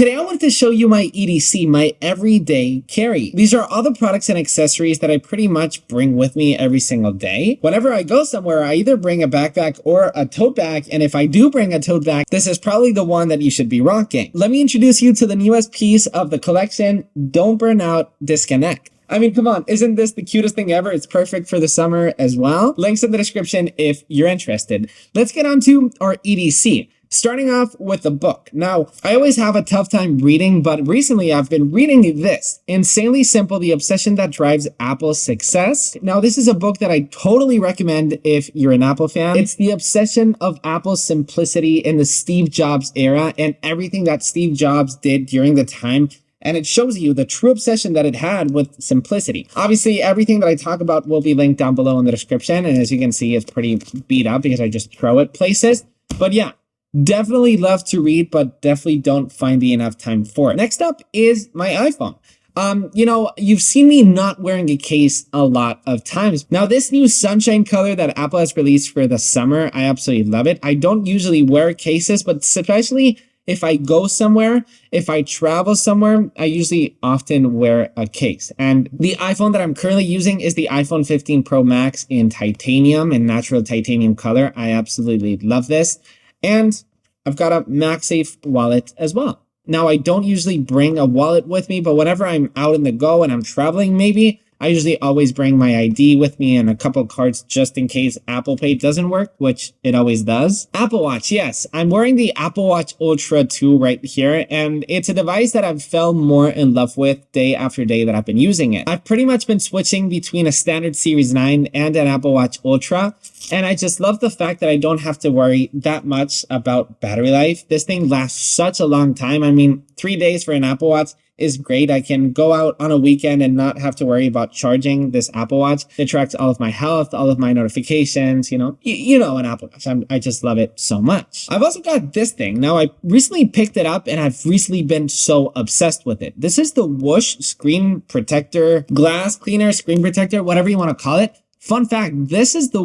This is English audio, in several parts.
Today I wanted to show you my EDC, my everyday carry. These are all the products and accessories that I pretty much bring with me every single day. Whenever I go somewhere, I either bring a backpack or a tote bag, and if I do bring a tote bag, this is probably the one that you should be rocking. Let me introduce you to the newest piece of the collection, Don't Burn Out, Disconnect. I mean, come on, isn't this the cutest thing ever? It's perfect for the summer as well. Links in the description if you're interested. Let's get on to our EDC. Starting off with the book. Now, I always have a tough time reading, but recently I've been reading this, Insanely Simple, The Obsession That Drives Apple's Success. Now, this is a book that I totally recommend if you're an Apple fan. It's the obsession of Apple's simplicity in the Steve Jobs era and everything that Steve Jobs did during the time. And it shows you the true obsession that it had with simplicity. Obviously, everything that I talk about will be linked down below in the description. And as you can see, it's pretty beat up because I just throw it places. But yeah. Definitely love to read, but definitely don't find the enough time for it. Next up is my iPhone. You've seen me not wearing a case a lot of times. Now, this new sunshine color that Apple has released for the summer, I absolutely love it. I don't usually wear cases, but especially if I go somewhere, if I travel somewhere, I usually often wear a case. And the iPhone that I'm currently using is the iPhone 15 Pro Max in titanium, in natural titanium color. I absolutely love this. And I've got a MagSafe wallet as well. Now, I don't usually bring a wallet with me, but whenever I'm out in the go and I'm traveling, maybe, I usually always bring my ID with me and a couple cards just in case Apple Pay doesn't work, which it always does. Apple Watch, yes. I'm wearing the Apple Watch Ultra 2 right here, and it's a device that I've fell more in love with day after day that I've been using it. I've pretty much been switching between a standard Series 9 and an Apple Watch Ultra, and I just love the fact that I don't have to worry that much about battery life. This thing lasts such a long time. I mean, 3 days for an Apple Watch is great. I can go out on a weekend and not have to worry about charging this Apple Watch. It tracks all of my health, all of my notifications, an Apple Watch. I just love it so much. I've also got this thing. Now, I recently picked it up and I've recently been so obsessed with it. This is the Whoosh screen protector, glass cleaner, screen protector, whatever you want to call it. Fun fact, this is the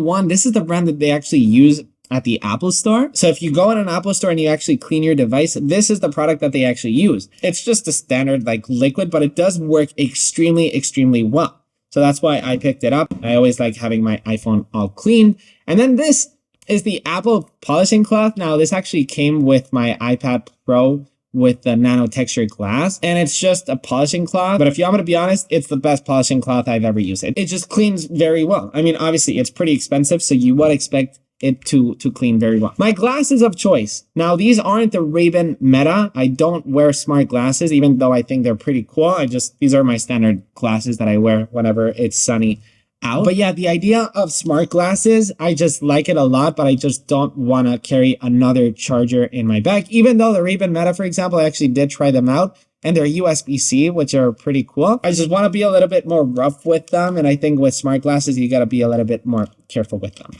brand that they actually use at the Apple Store. So if you go in an Apple Store and you actually clean your device, this is the product that they actually use. It's just a standard liquid, but it does work extremely, extremely well. So that's why I picked it up. I always like having my iPhone all clean. And then this is the Apple polishing cloth. Now, this actually came with my iPad Pro with the nano texture glass, and it's just a polishing cloth. But if you want me to be honest, it's the best polishing cloth I've ever used. It just cleans very well. I mean, obviously it's pretty expensive, so you would expect it to clean very well. My glasses of choice. Now, these aren't the Ray-Ban Meta. I don't wear smart glasses, even though I think they're pretty cool. These are my standard glasses that I wear whenever it's sunny out. But yeah, the idea of smart glasses, I just like it a lot, but I just don't want to carry another charger in my bag. Even though the Ray-Ban Meta, for example, I actually did try them out, and they're USB-C, which are pretty cool. I just want to be a little bit more rough with them, and I think with smart glasses, you got to be a little bit more careful with them.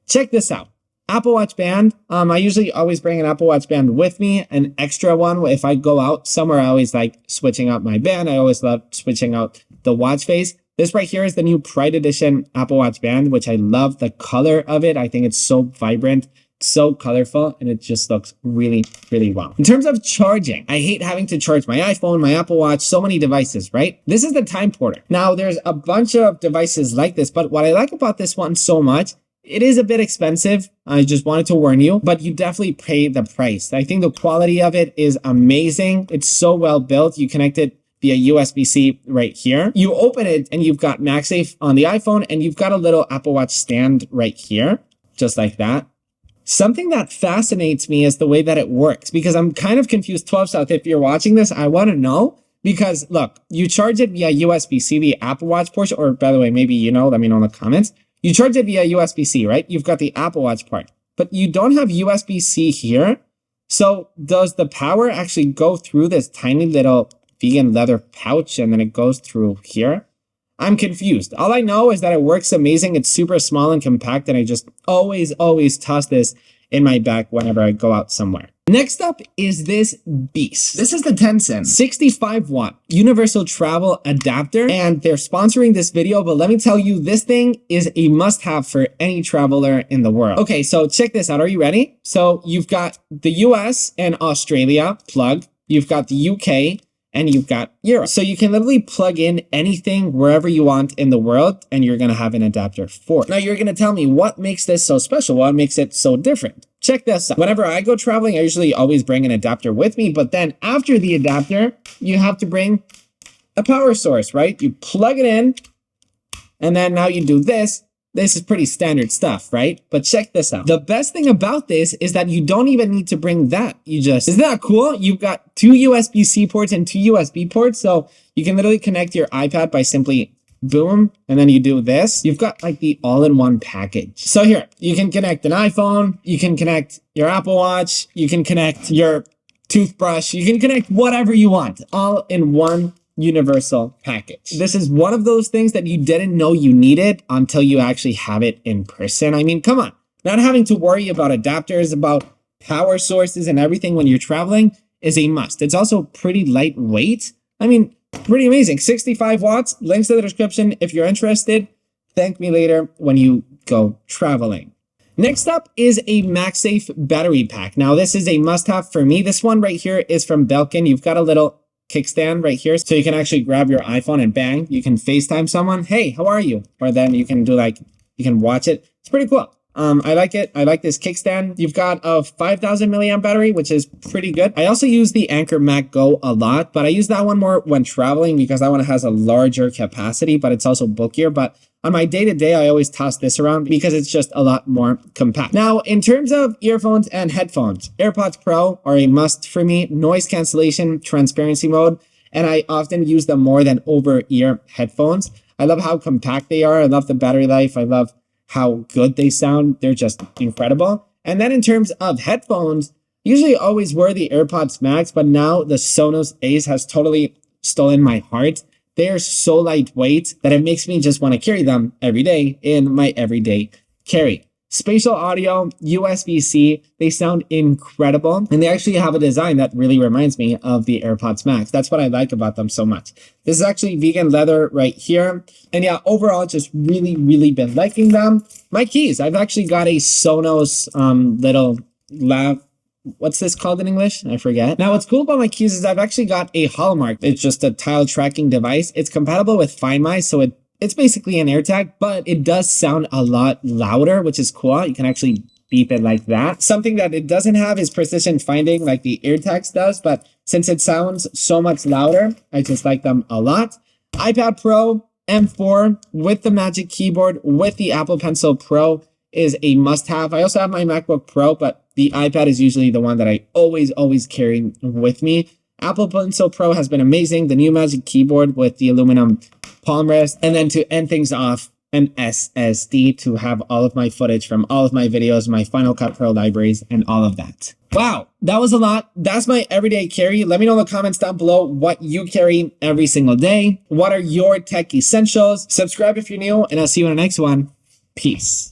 Check this out. Apple Watch band. I usually always bring an Apple Watch band with me, an extra one. If I go out somewhere, I always like switching out my band. I always love switching out the watch face. This right here is the new Pride Edition Apple Watch band, which I love the color of it. I think it's so vibrant, so colorful, and it just looks really, really well. In terms of charging, I hate having to charge my iPhone, my Apple Watch, so many devices, right? This is the TimePorter. Now, there's a bunch of devices like this, but what I like about this one so much, it is a bit expensive. I just wanted to warn you, but you definitely pay the price. I think the quality of it is amazing. It's so well built. You connect it via USB-C right here. You open it and you've got MagSafe on the iPhone, and you've got a little Apple Watch stand right here, just like that. Something that fascinates me is the way that it works, because I'm kind of confused. 12 South, if you're watching this, I want to know, because look, you charge it via USB-C, the Apple Watch portion, or by the way, maybe let me know in the comments. You charge it via USB-C, right? You've got the Apple Watch part, but you don't have USB-C here. So does the power actually go through this tiny little vegan leather pouch and then it goes through here? I'm confused. All I know is that it works amazing. It's super small and compact, and I just always toss this in my bag whenever I go out somewhere. Next up is this beast. This is the Tessan 65 watt universal travel adapter, and they're sponsoring this video, but let me tell you, this thing is a must-have for any traveler in the world. Okay, so check this out. Are you ready? So you've got the US and Australia plug. you've got the UK, and you've got Europe. So you can literally plug in anything wherever you want in the world, and you're going to have an adapter for it. Now you're going to tell me what makes this so special? What makes it so different? Check this out. Whenever I go traveling, I usually always bring an adapter with me, but then after the adapter, you have to bring a power source, right? You plug it in, and then now you do this. This is pretty standard stuff, right? But check this out. The best thing about this is that you don't even need to bring that. Isn't that cool? You've got 2 USB-C ports and 2 USB ports. So you can literally connect your iPad by simply boom, and then you do this. You've got like the all-in-one package. So here, you can connect an iPhone, you can connect your Apple Watch, you can connect your toothbrush, you can connect whatever you want, all in one universal package. This is one of those things that you didn't know you needed until you actually have it in person. I mean, come on, not having to worry about adapters, about power sources and everything when you're traveling is a must. It's also pretty lightweight. I mean, pretty amazing. 65 watts, links to the description if you're interested. Thank me later when you go traveling. Next up is a MagSafe battery pack. Now this is a must-have for me. This one right here is from Belkin. You've got a little kickstand right here, so you can actually grab your iPhone and bang, you can FaceTime someone. Hey, how are you? Or then you can do like, you can watch it. It's pretty cool. I like it. I like this kickstand. You've got a 5,000 milliamp battery, which is pretty good. I also use the Anker Mag Go a lot, but I use that one more when traveling because that one has a larger capacity, but it's also bulkier. But on my day-to-day, I always toss this around because it's just a lot more compact. Now, in terms of earphones and headphones, AirPods Pro are a must for me. Noise cancellation, transparency mode, and I often use them more than over-ear headphones. I love how compact they are. I love the battery life. I love how good they sound. They're just incredible. And then in terms of headphones, usually always wear the AirPods Max, but now the Sonos Ace has totally stolen my heart. They are so lightweight that it makes me just want to carry them every day in my everyday carry. Spatial audio, USB-C, they sound incredible. And they actually have a design that really reminds me of the AirPods Max. That's what I like about them so much. This is actually vegan leather right here. And yeah, overall, just really been liking them. My keys, I've actually got a Sonos little lab. What's this called in English? I forget. Now, what's cool about my keys is I've actually got a hallmark. It's just a tile tracking device. It's compatible with Find My, so it's basically an AirTag, but it does sound a lot louder, which is cool. You can actually beep it like that. Something that it doesn't have is precision finding like the AirTags does, but since it sounds so much louder, I just like them a lot. iPad Pro M4 with the Magic Keyboard with the Apple Pencil Pro is a must-have. I also have my MacBook Pro, but the iPad is usually the one that I always carry with me. Apple Pencil Pro has been amazing. The new Magic Keyboard with the aluminum palm rest. And then to end things off, an SSD to have all of my footage from all of my videos, my Final Cut Pro libraries, and all of that. Wow, that was a lot. That's my everyday carry. Let me know in the comments down below what you carry every single day. What are your tech essentials? Subscribe if you're new, and I'll see you in the next one. Peace.